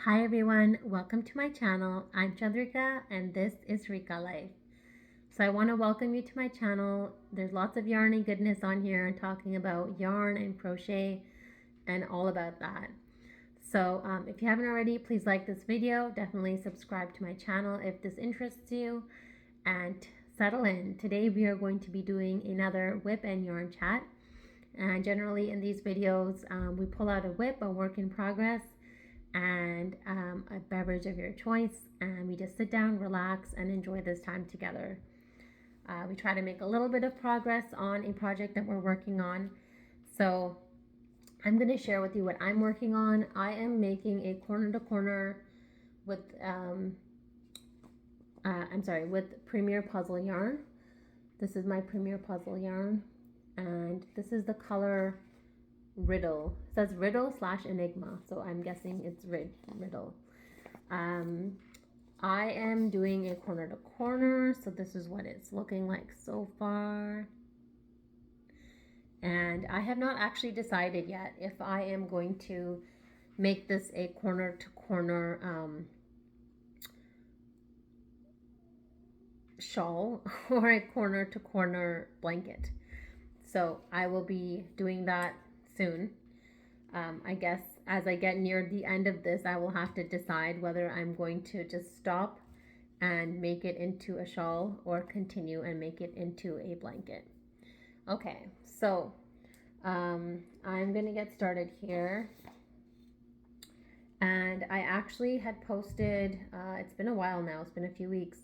Hi everyone, welcome to my channel. I'm Rika and this is Rika Life. So I want to welcome you to my channel. There's lots of yarn and goodness on here and talking about yarn and crochet and all about that. So if you haven't already, please like this video. Definitely subscribe to my channel if this interests you and settle in. Today we are going to be doing another WIP and yarn chat. And generally in these videos, we pull out a WIP, a work in progress, and a beverage of your choice, and we just sit down, relax, and enjoy this time together. We try to make a little bit of progress on a project that we're working on. So I'm going to share with you what I'm working on. I am making a corner to corner with with Premier Puzzle yarn. This is my Premier Puzzle yarn, and this is the color Riddle. It says Riddle / Enigma, so I'm guessing it's Riddle. I am doing a corner to corner, so this is what it's looking like so far. And I have not actually decided yet if I am going to make this a corner to corner shawl or a corner to corner blanket. So I will be doing that soon. I guess as I get near the end of this, I will have to decide whether I'm going to just stop and make it into a shawl or continue and make it into a blanket. Okay, so I'm going to get started here. And I actually had posted, it's been a while now, it's been a few weeks,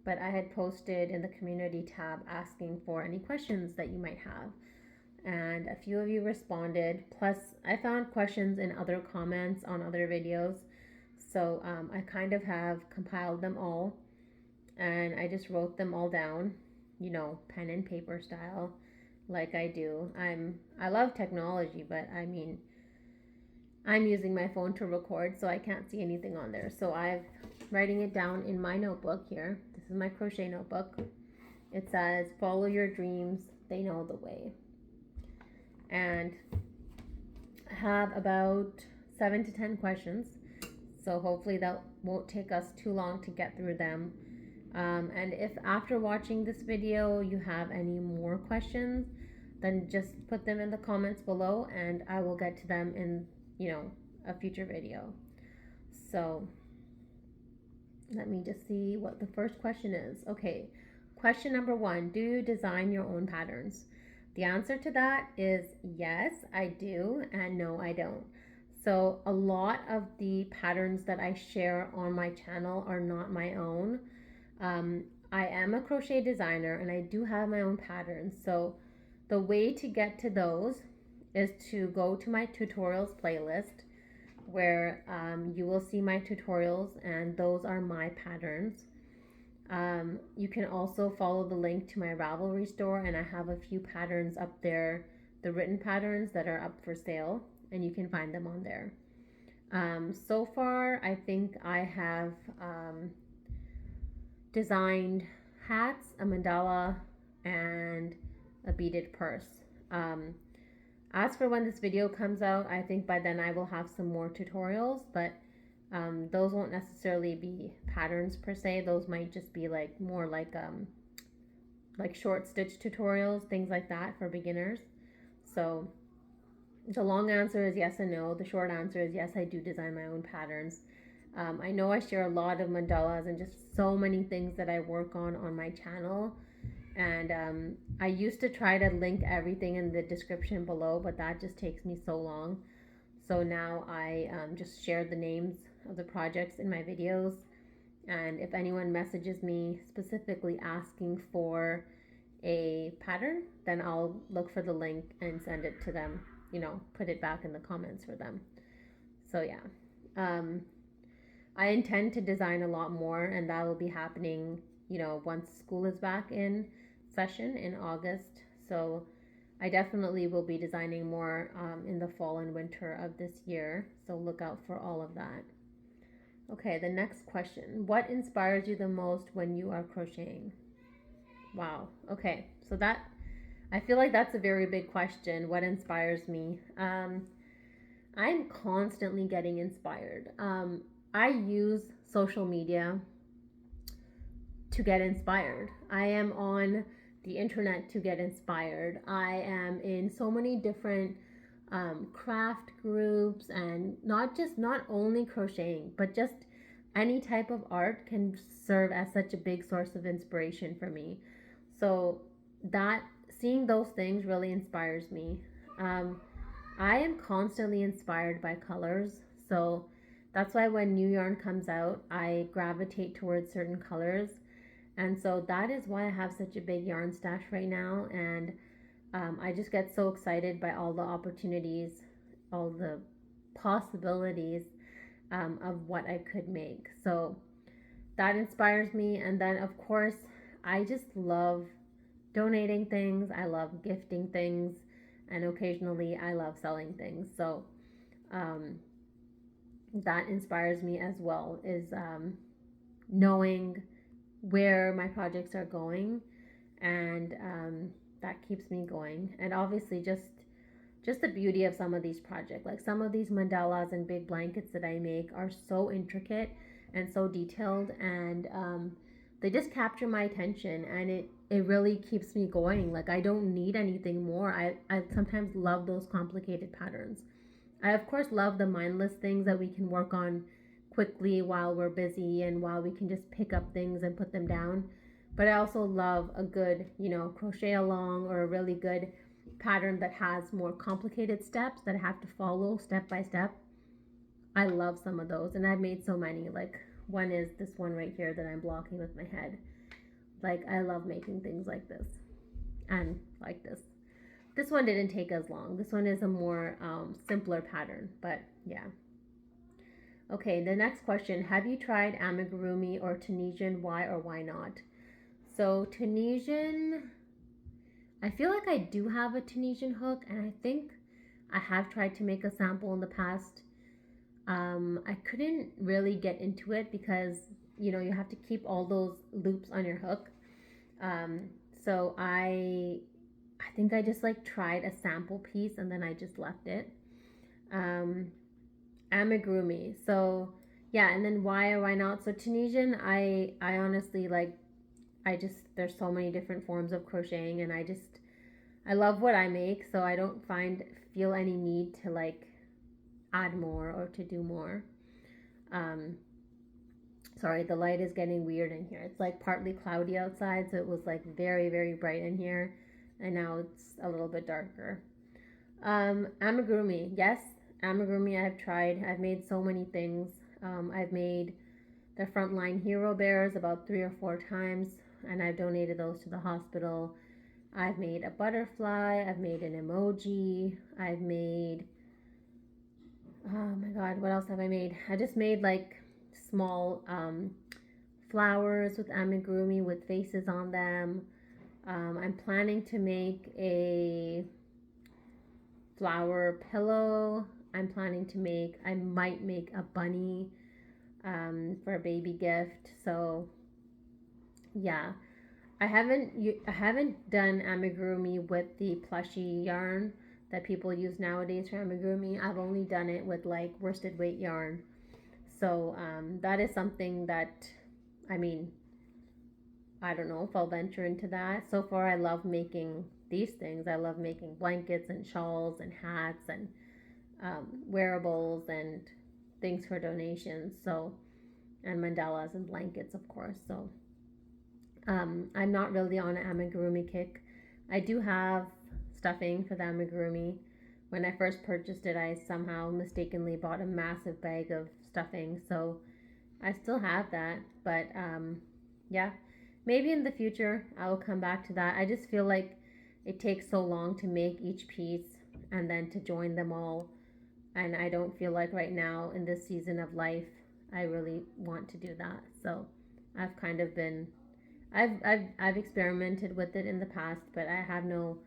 but I had posted in the community tab asking for any questions that you might have. And a few of you responded, plus I found questions in other comments on other videos, so I kind of have compiled them all and I just wrote them all down, you know, pen and paper style, like I do. I love technology, but I mean, I'm using my phone to record, so I can't see anything on there, so I'm writing it down in my notebook here. This is my crochet notebook. It says, follow your dreams, they know the way. And I have about 7 to 10 questions, so hopefully that won't take us too long to get through them. And if after watching this video you have any more questions, then just put them in the comments below and I will get to them in, you know, a future video. So let me just see what the first question is. Okay, question number 1, do you design your own patterns? The answer to that is yes, I do, and no, I don't. So a lot of the patterns that I share on my channel are not my own. I am a crochet designer and I do have my own patterns. So the way to get to those is to go to my tutorials playlist where you will see my tutorials, and those are my patterns. You can also follow the link to my Ravelry store, and I have a few patterns up there, the written patterns that are up for sale, and you can find them on there. So far, I think I have designed hats, a mandala, and a beaded purse. As for when this video comes out, I think by then I will have some more tutorials, but those won't necessarily be patterns per se. Those might just be like more like short stitch tutorials, things like that for beginners. So the long answer is yes and no. The short answer is yes, I do design my own patterns. I know I share a lot of mandalas and just so many things that I work on my channel. And I used to try to link everything in the description below, but that just takes me so long. So now I just share the names of the projects in my videos. And if anyone messages me specifically asking for a pattern, then I'll look for the link and send it to them, you know, put it back in the comments for them. So yeah, I intend to design a lot more, and that will be happening, you know, once school is back in session in August. So I definitely will be designing more in the fall and winter of this year, so look out for all of that. Okay, the next question. What inspires you the most when you are crocheting? Wow. Okay, so I feel like that's a very big question. What inspires me? I'm constantly getting inspired. I use social media to get inspired. I am on the internet to get inspired. I am in so many different craft groups, and not only crocheting, but just any type of art can serve as such a big source of inspiration for me. So that seeing those things really inspires me. Um, I am constantly inspired by colors, so that's why when new yarn comes out, I gravitate towards certain colors, and so that is why I have such a big yarn stash right now. And I just get so excited by all the opportunities, all the possibilities of what I could make. So that inspires me. And then, of course, I just love donating things, I love gifting things, and occasionally I love selling things. So um, that inspires me as well, is knowing where my projects are going, and that keeps me going. And obviously just the beauty of some of these projects, like some of these mandalas and big blankets that I make are so intricate and so detailed, and they just capture my attention, and it really keeps me going. Like, I don't need anything more. I sometimes love those complicated patterns. I of course love the mindless things that we can work on quickly while we're busy and while we can just pick up things and put them down. But I also love a good, crochet along, or a really good pattern that has more complicated steps that I have to follow step by step. I love some of those, and I've made so many. Like, one is this one right here that I'm blocking with my head. Like, I love making things like this and like this. This one didn't take as long. This one is a more simpler pattern, but yeah. Okay, the next question. Have you tried amigurumi or Tunisian? Why or why not? So Tunisian, I feel like I do have a Tunisian hook, and I think I have tried to make a sample in the past. I couldn't really get into it because you have to keep all those loops on your hook. Um, so I think I just like tried a sample piece and then I just left it. Um, amigurumi. So yeah, and then why or why not? So Tunisian, I honestly like. I just there's so many different forms of crocheting, and I love what I make, so I don't feel any need to like add more or to do more. Um, Sorry, the light is getting weird in here. It's like partly cloudy outside, so it was like very, very bright in here, and now it's a little bit darker. Amigurumi, yes, amigurumi I've tried. I've made so many things. I've made the frontline hero bears about 3 or 4 times, and I've donated those to the hospital. I've made a butterfly, I've made an emoji, I've made, oh my god, what else have I made? I just made like small flowers with amigurumi with faces on them. I'm planning to make a flower pillow. I might make a bunny for a baby gift. So yeah, I haven't done amigurumi with the plushy yarn that people use nowadays for amigurumi. I've only done it with like worsted weight yarn. So that is something that, I mean, I don't know if I'll venture into that. So far, I love making these things. I love making blankets and shawls and hats and wearables and things for donations. So, and mandalas and blankets, of course. So, I'm not really on an amigurumi kick. I do have stuffing for the amigurumi. When I first purchased it, I somehow mistakenly bought a massive bag of stuffing. So, I still have that. But yeah, maybe in the future I will come back to that. I just feel like it takes so long to make each piece and then to join them all. And I don't feel like right now in this season of life I really want to do that. So I've kind of been I've experimented with it in the past, but I have no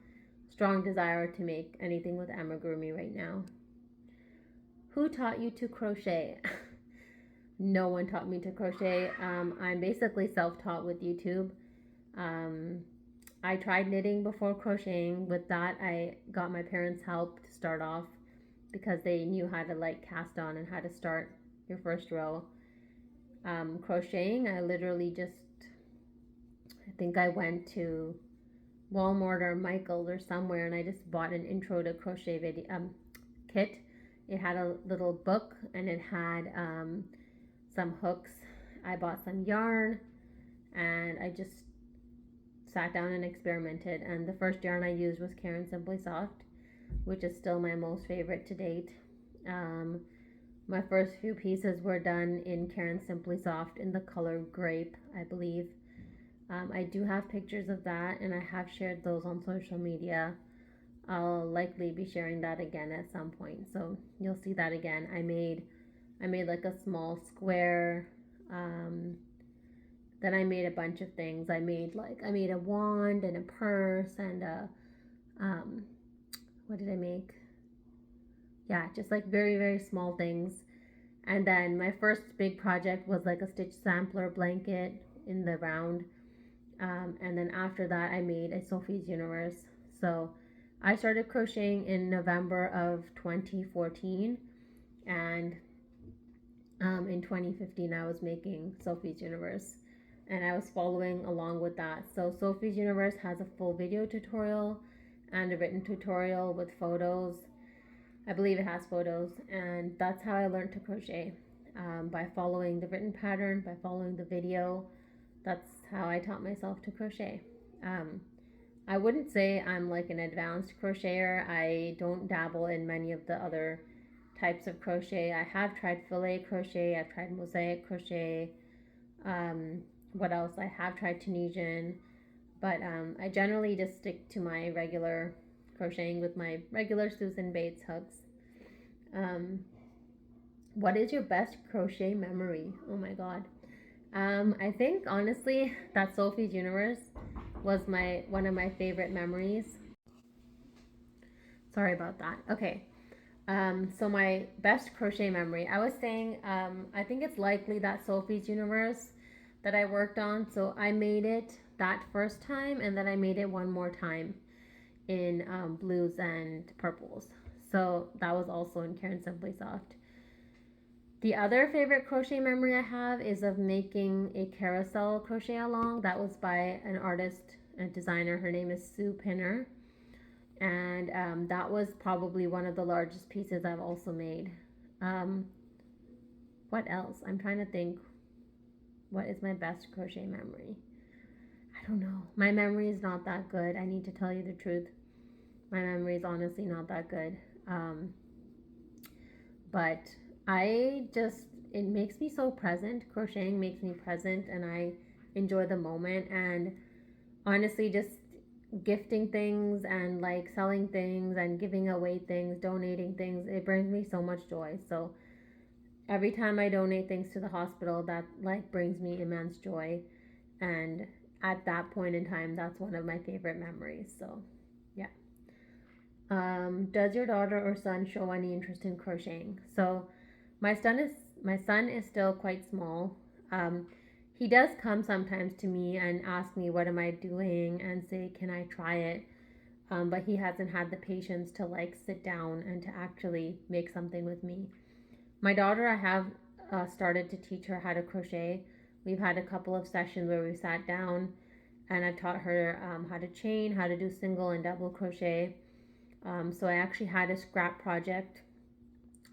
strong desire to make anything with amigurumi right now. Who taught you to crochet? No one taught me to crochet. I'm basically self-taught with YouTube. Um, I tried knitting before crocheting. With that, I got my parents' help to start off, because they knew how to like cast on and how to start your first row. Crocheting, I literally just, I think I went to Walmart or Michael's or somewhere, and I just bought an intro to crochet video kit. It had a little book, and it had some hooks. I bought some yarn, and I just sat down and experimented. And the first yarn I used was Caron Simply Soft, which is still my most favorite to date. My first few pieces were done in Caron Simply Soft in the color grape, I believe. I do have pictures of that, and I have shared those on social media. I'll likely be sharing that again at some point, so you'll see that again. I made like a small square. Then I made a bunch of things. I made a wand and a purse and a what did I make? Yeah, just like very, very small things. And then my first big project was like a stitch sampler blanket in the round. And then after that, I made a Sophie's Universe. So I started crocheting in November of 2014, and in 2015, I was making Sophie's Universe, and I was following along with that. So Sophie's Universe has a full video tutorial and a written tutorial with photos. I believe it has photos, and that's how I learned to crochet, by following the written pattern, by following the video. That's how I taught myself to crochet. I wouldn't say I'm like an advanced crocheter. I don't dabble in many of the other types of crochet. I have tried filet crochet, I've tried mosaic crochet. What else? I have tried Tunisian, but I generally just stick to my regular crocheting with my regular Susan Bates hooks. What is your best crochet memory? Oh my god. I think honestly that Sophie's Universe was one of my favorite memories. Sorry about that. Okay. So my best crochet memory, I was saying, I think it's likely that Sophie's Universe that I worked on. So I made it that first time, and then I made it one more time in blues and purples. So that was also in Caron Simply Soft. The other favorite crochet memory I have is of making a carousel crochet along. That was by an artist, a designer. Her name is Sue Pinner. And that was probably one of the largest pieces I've also made. What else? I'm trying to think. What is my best crochet memory? I don't know. My memory is not that good. I need to tell you the truth. My memory is honestly not that good. But it makes me so present. Crocheting makes me present, and I enjoy the moment. And honestly, just gifting things and like selling things and giving away things, donating things, it brings me so much joy. So every time I donate things to the hospital, that like brings me immense joy. And at that point in time, that's one of my favorite memories. So yeah. Does your daughter or son show any interest in crocheting? So my son is still quite small. He does come sometimes to me and ask me what am I doing and say, can I try it? But he hasn't had the patience to like sit down and to actually make something with me. My daughter, I have started to teach her how to crochet. We've had a couple of sessions where we sat down and I've taught her how to chain, how to do single and double crochet. So I actually had a scrap project.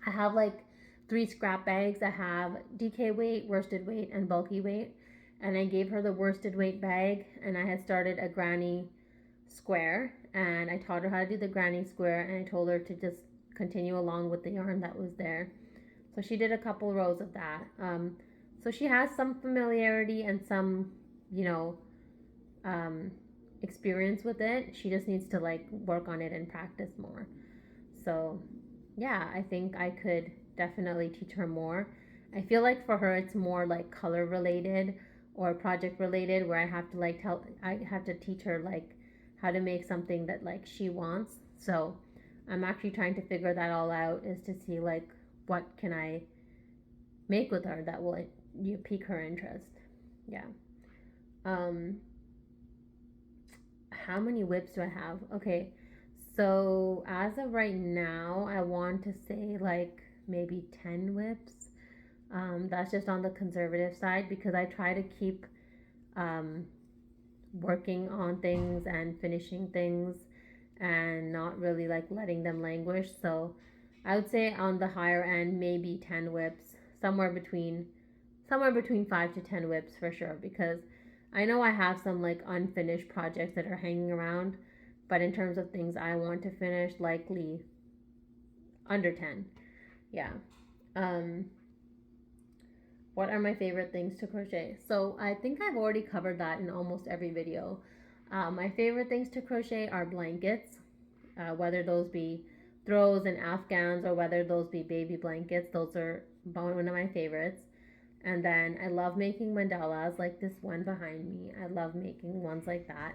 I have like 3 scrap bags. I have DK weight, worsted weight, and bulky weight. And I gave her the worsted weight bag, and I had started a granny square, and I taught her how to do the granny square, and I told her to just continue along with the yarn that was there. So she did a couple rows of that. So she has some familiarity and some, experience with it. She just needs to like work on it and practice more. So yeah, I think I could definitely teach her more. I feel like for her it's more like color related or project related, where I have to teach her like how to make something that like she wants. So I'm actually trying to figure that all out, is to see like what can I make with her that will pique her interest. Yeah. How many WIPs do I have? Okay, So as of right now, I want to say like maybe 10 whips. That's just on the conservative side because I try to keep um, working on things and finishing things and not really like letting them languish. So I would say on the higher end, maybe 10 whips, somewhere between 5 to 10 whips for sure, because I know I have some like unfinished projects that are hanging around, but in terms of things I want to finish, likely under 10. Yeah. Um what are my favorite things to crochet? So I think I've already covered that in almost every video. My favorite things to crochet are blankets, whether those be throws and afghans or whether those be baby blankets. Those are one of my favorites. And then I love making mandalas like this one behind me. I love making ones like that.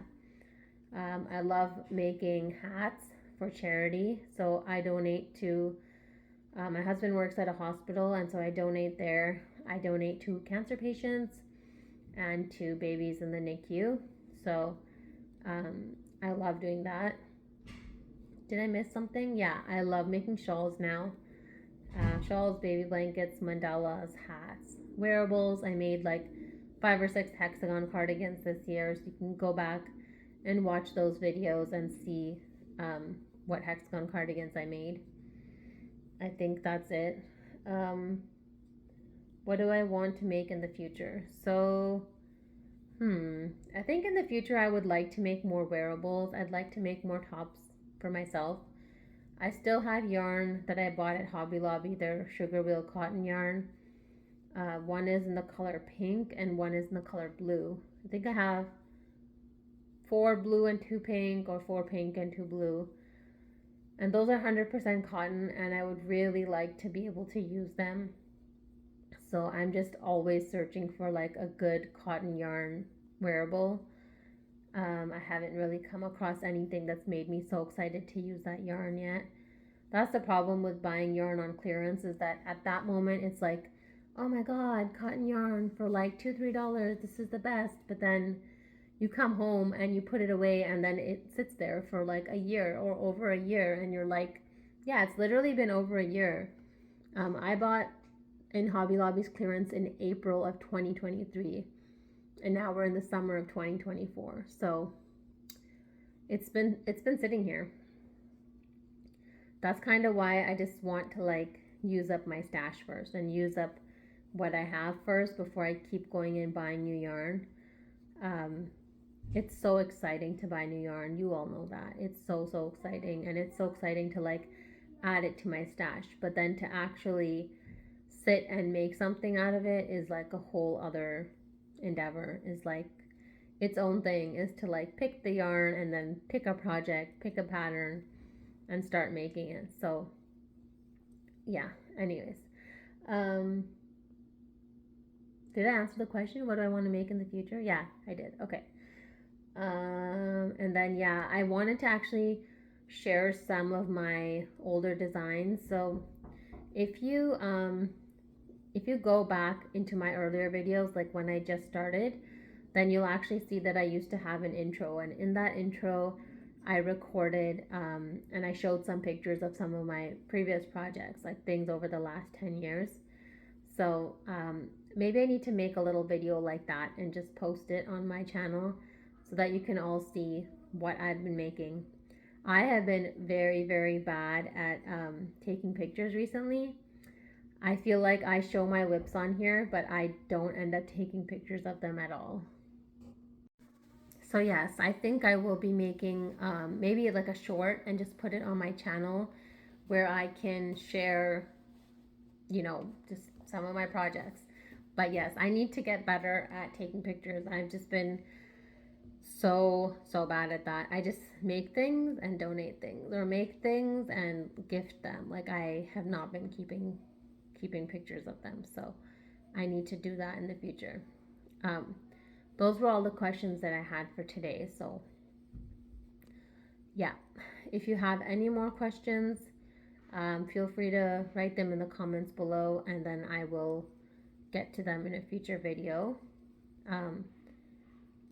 I love making hats for charity. So I donate to, my husband works at a hospital, and so I donate there. I donate to cancer patients and to babies in the NICU. So um, I love doing that. Did I miss something? Yeah, I love making shawls now. Shawls, baby blankets, mandalas, hats, wearables. I made like 5 or 6 hexagon cardigans this year, so you can go back and watch those videos and see what hexagon cardigans I made. I think that's it. Um, what do I want to make in the future? So, I think in the future I would like to make more wearables. I'd like to make more tops for myself. I still have yarn that I bought at Hobby Lobby. They're sugar wheel cotton yarn. One is in the color pink and one is in the color blue. I think I have 4 blue and 2 pink, or 4 pink and 2 blue. And those are 100% cotton, and I would really like to be able to use them. So I'm just always searching for like a good cotton yarn wearable. I haven't really come across anything that's made me so excited to use that yarn yet. That's the problem with buying yarn on clearance, is that at that moment it's like, oh my god, cotton yarn for like $2-3, this is the best. But then you come home and you put it away, and then it sits there for like a year or over a year, and you're like, yeah, it's literally been over a year. I bought in Hobby Lobby's clearance in April of 2023, and now we're in the summer of 2024. So it's been sitting here. That's kind of why I just want to like use up my stash first and use up what I have first before I keep going and buying new yarn. It's so exciting to buy new yarn. You all know that. It's so exciting, and it's so exciting to like add it to my stash. But then to actually sit and make something out of it is like a whole other endeavor. Is like its own thing, is to like pick the yarn and then pick a project, pick a pattern, and start making it. So yeah, anyways, did I answer the question? What do I want to make in the future? Yeah, I did. Okay. And then yeah, I wanted to actually share some of my older designs. So if you go back into my earlier videos, like when I just started, then you'll actually see that I used to have an intro, and in that intro I recorded and I showed some pictures of some of my previous projects, like things over the last 10 years. So maybe I need to make a little video like that and just post it on my channel so that you can all see what I've been making. I have been very bad at taking pictures recently. I feel like I show my WIPs on here, but I don't end up taking pictures of them at all. So yes, I think I will be making maybe like a short and just put it on my channel where I can share, just some of my projects. But yes, I need to get better at taking pictures. I've just been so bad at that. I just make things and donate things, or make things and gift them. Like I have not been keeping pictures of them. So I need to do that in the future. Those were all the questions that I had for today. So yeah, if you have any more questions, feel free to write them in the comments below, and then I will get to them in a future video.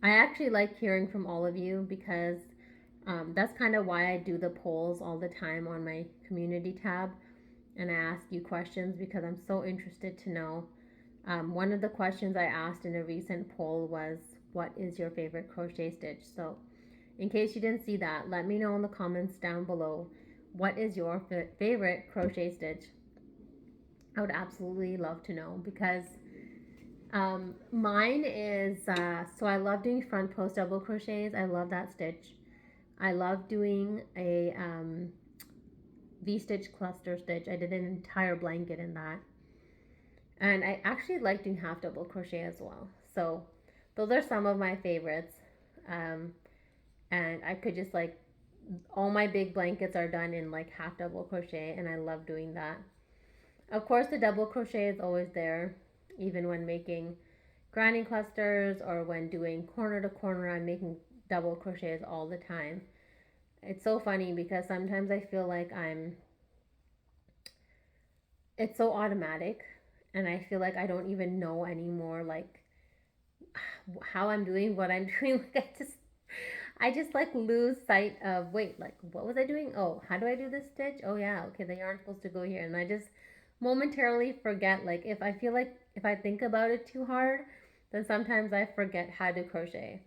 I actually like hearing from all of you because That's kind of why I do the polls all the time on my community tab, and I ask you questions because I'm so interested to know. One of the questions I asked in a recent poll was, what is your favorite crochet stitch? So, in case you didn't see that, let me know in the comments down below. What is your favorite crochet stitch? I would absolutely love to know because mine is so I love doing front post double crochets. I love that stitch. I love doing a V-stitch cluster stitch. I did an entire blanket in that. And I actually like doing half double crochet as well. So those are some of my favorites. Um, and I could just like, all my big blankets are done in like half double crochet, and I love doing that. Of course, the double crochet is always there, even when making granny clusters or when doing corner to corner. I'm making double crochets all the time. It's so funny because sometimes I feel like it's so automatic, and I feel like I don't even know anymore, like how I'm doing what I'm doing. Like I just like lose sight of, wait, like what was I doing? Oh, how do I do this stitch? Oh yeah, okay, the yarn's supposed to go here, and I just momentarily forget. Like if I feel like if I think about it too hard, then sometimes I forget how to crochet.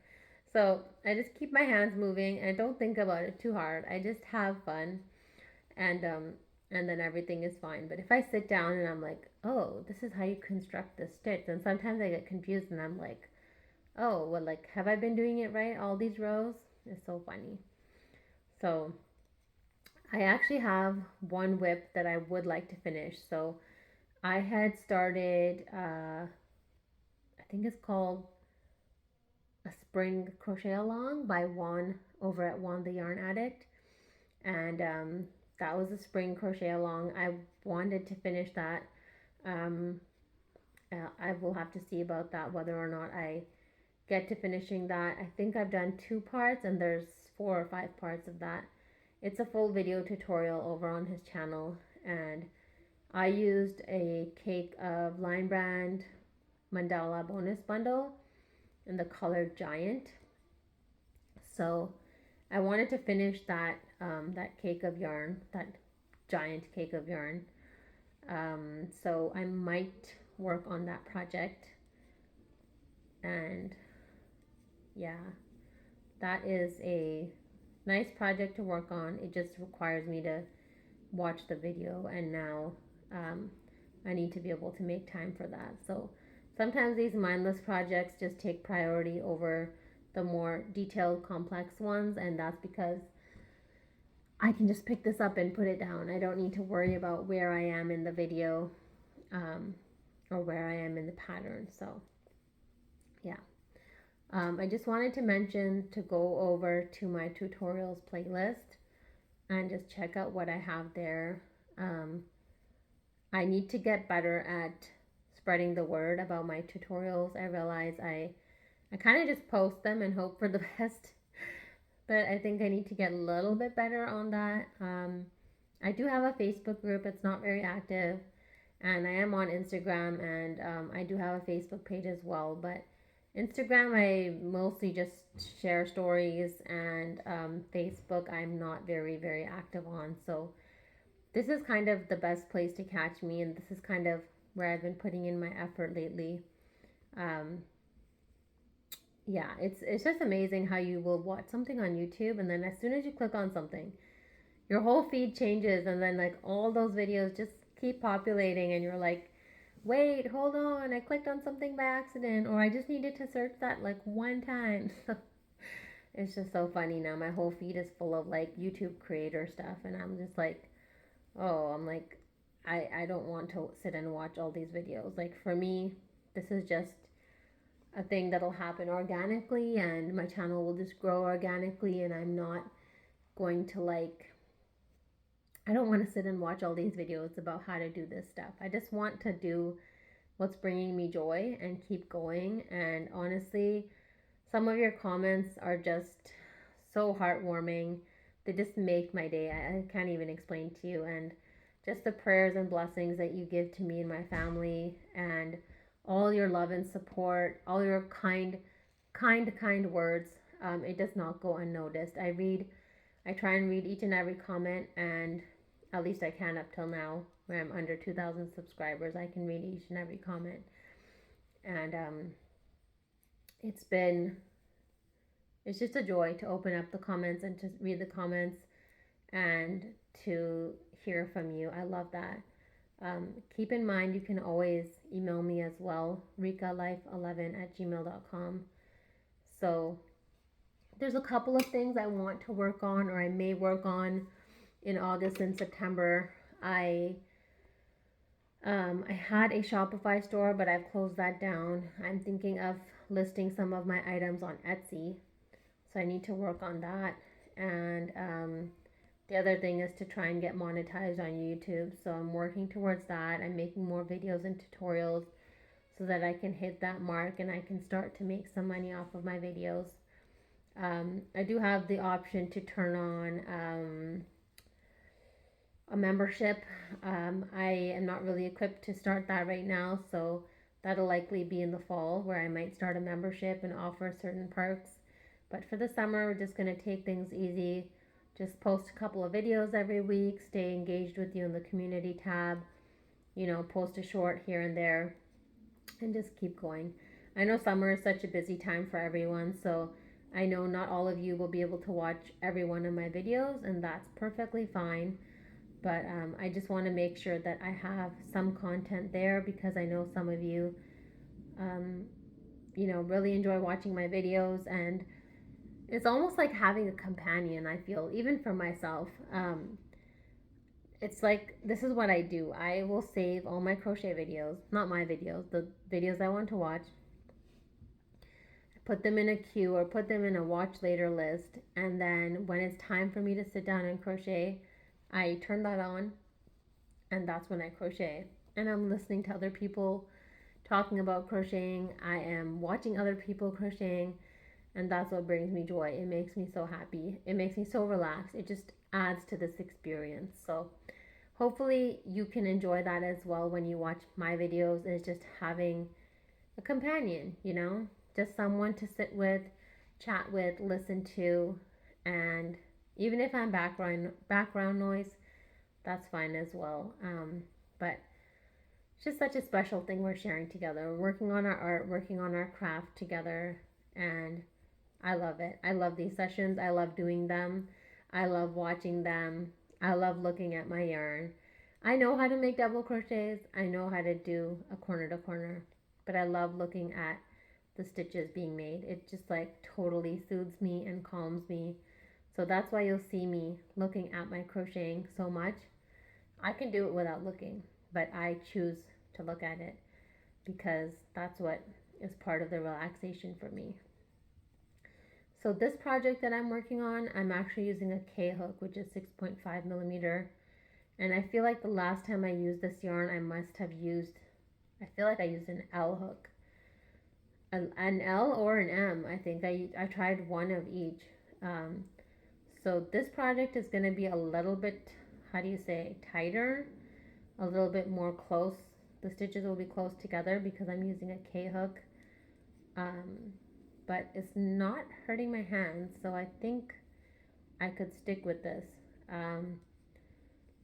So I just keep my hands moving and I don't think about it too hard. I just have fun, and then everything is fine. But if I sit down and I'm like, oh, this is how you construct this stitch, and sometimes I get confused and I'm like, oh, well, like, have I been doing it right? All these rows? It's so funny. So I actually have one WIP that I would like to finish. So I had started, I think it's called A Spring Crochet Along by Juan over at Juan the Yarn Addict. And that was a spring crochet along. I wanted to finish that. Um, I will have to see about that, whether or not I get to finishing that. I think I've done 2 parts, and there's 4 or 5 parts of that. It's a full video tutorial over on his channel, and I used a cake of Line Brand Mandala bonus bundle in the color Giant. So I wanted to finish that cake of yarn, that giant cake of yarn. So I might work on that project, and yeah, that is a nice project to work on. It just requires me to watch the video, and now um, I need to be able to make time for that. So sometimes these mindless projects just take priority over the more detailed, complex ones, and that's because I can just pick this up and put it down. I don't need to worry about where I am in the video, um, or where I am in the pattern. So yeah. I just wanted to mention to go over to my tutorials playlist and just check out what I have there. Um, I need to get better at spreading the word about my tutorials. I realize I kind of just post them and hope for the best, but I think I need to get a little bit better on that. I do have a Facebook group. It's not very active, and I am on Instagram, and I do have a Facebook page as well. But Instagram, I mostly just share stories, and Facebook, I'm not very active on. So this is kind of the best place to catch me, and this is kind of where I've been putting in my effort lately. Um, yeah, it's just amazing how you will watch something on YouTube, and then as soon as you click on something, your whole feed changes, and then like all those videos just keep populating, and you're like, wait, hold on, I clicked on something by accident, or I just needed to search that like one time. It's just so funny now. My whole feed is full of like YouTube creator stuff, and I'm just like, oh, I'm like, I don't want to sit and watch all these videos. Like for me, this is just a thing that'll happen organically, and my channel will just grow organically, and I'm not going to like, I don't want to sit and watch all these videos about how to do this stuff. I just want to do what's bringing me joy and keep going. And honestly, some of your comments are just so heartwarming. They just make my day. I can't even explain to you. And just the prayers and blessings that you give to me and my family, and all your love and support, all your kind words. It does not go unnoticed. I read I try and read each and every comment, and at least I can up till now, where I'm under 2,000 subscribers. I can read each and every comment, and it's been it's just a joy to open up the comments and to read the comments and to hear from you. I love that. Keep in mind, you can always email me as well, rikalife11@gmail.com. So there's a couple of things I want to work on, or I may work on in August and September. I had a Shopify store, but I've closed that down. I'm thinking of listing some of my items on Etsy, so I need to work on that. And the other thing is to try and get monetized on YouTube, so I'm working towards that. I'm making more videos and tutorials so that I can hit that mark and I can start to make some money off of my videos. I do have the option to turn on a membership. I am not really equipped to start that right now, so that'll likely be in the fall, where I might start a membership and offer certain perks. But for the summer, we're just going to take things easy. Just post a couple of videos every week, stay engaged with you in the community tab, post a short here and there, and just keep going. I know summer is such a busy time for everyone, so I know not all of you will be able to watch every one of my videos, and that's perfectly fine. But I just want to make sure that I have some content there, because I know some of you, really enjoy watching my videos, and it's almost like having a companion, I feel, even for myself. It's like, this is what I do. I will save all my crochet videos, not my videos, the videos I want to watch, put them in a queue or put them in a watch later list, and then when it's time for me to sit down and crochet, I turn that on, and that's when I crochet. And I'm listening to other people talking about crocheting. I am watching other people crocheting, and that's what brings me joy. It makes me so happy. It makes me so relaxed. It just adds to this experience. So hopefully you can enjoy that as well when you watch my videos, is just having a companion, just someone to sit with, chat with, listen to, and even if I'm background noise, that's fine as well. But it's just such a special thing we're sharing together. We're working on our art, working on our craft together, and I love it. I love these sessions. I love doing them. I love watching them. I love looking at my yarn. I know how to make double crochets. I know how to do a corner to corner, but I love looking at the stitches being made. It just like totally soothes me and calms me. So that's why you'll see me looking at my crocheting so much. I can do it without looking, but I choose to look at it because that's what is part of the relaxation for me. So this project that I'm working on, I'm actually using a K hook, which is 6.5 millimeter. And I feel like the last time I used this yarn, I feel like I used an L hook. An L or an M, I think. I tried one of each. So this project is going to be a little bit, how do you say, tighter, a little bit more close. The stitches will be close together because I'm using a K hook. But it's not hurting my hands, so I think I could stick with this. I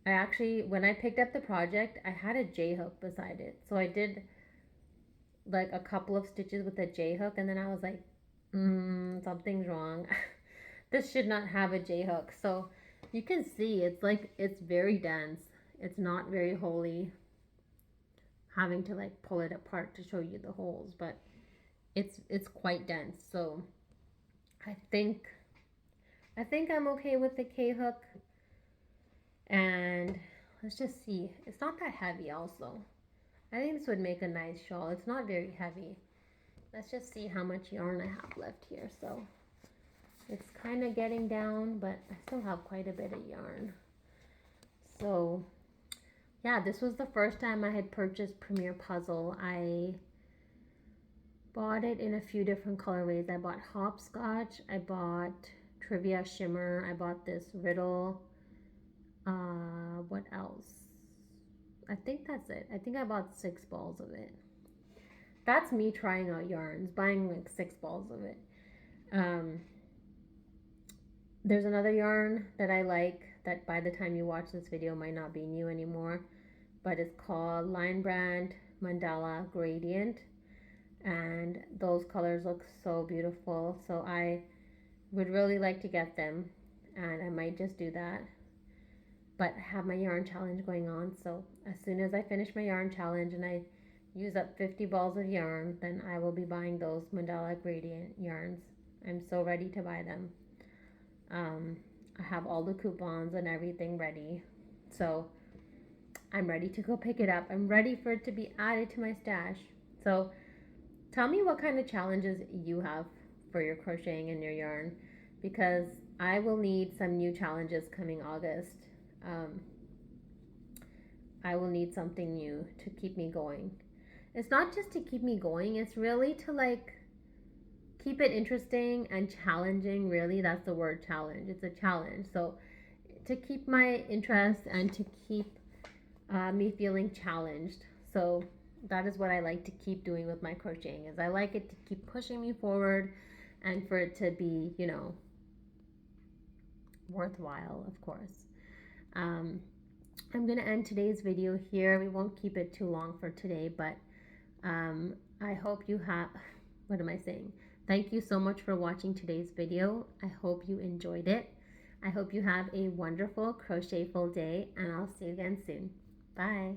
actually, when I picked up the project, I had a J hook beside it. So I did like a couple of stitches with a J hook, and then I was like, something's wrong. This should not have a J hook. So you can see it's very dense. It's not very holy. Having to like pull it apart to show you the holes, but it's quite dense. So I think I'm okay with the K hook. And let's just see. It's not that heavy also. I think this would make a nice shawl. It's not very heavy. Let's just see how much yarn I have left here. So it's kind of getting down, but I still have quite a bit of yarn. So yeah, this was the first time I had purchased Premier Puzzle. I bought it in a few different colorways. I bought Hopscotch, I bought Trivia Shimmer, I bought this Riddle. What else? I think that's it. I think I bought 6 balls of it. That's me trying out yarns, buying like 6 balls of it. There's another yarn that I like that by the time you watch this video might not be new anymore, but it's called Line Brand Mandala Gradient, and those colors look so beautiful. So I would really like to get them, and I might just do that. But I have my yarn challenge going on, so as soon as I finish my yarn challenge and I use up 50 balls of yarn, then I will be buying those Mandala Gradient yarns. I'm so ready to buy them. Um, I have all the coupons and everything ready, so I'm ready to go pick it up. I'm ready for it to be added to my stash. So tell me what kind of challenges you have for your crocheting and your yarn, because I will need some new challenges coming August. Um, I will need something new to keep me going. It's not just to keep me going, it's really to like keep it interesting and challenging. Really, that's the word, challenge. It's a challenge. So to keep my interest and to keep me feeling challenged. So that is what I like to keep doing with my crocheting, is I like it to keep pushing me forward and for it to be, worthwhile, of course. Um, I'm going to end today's video here. We won't keep it too long for today, but I hope you have, what am I saying? Thank you so much for watching today's video. I hope you enjoyed it. I hope you have a wonderful crochetful day, and I'll see you again soon. Bye.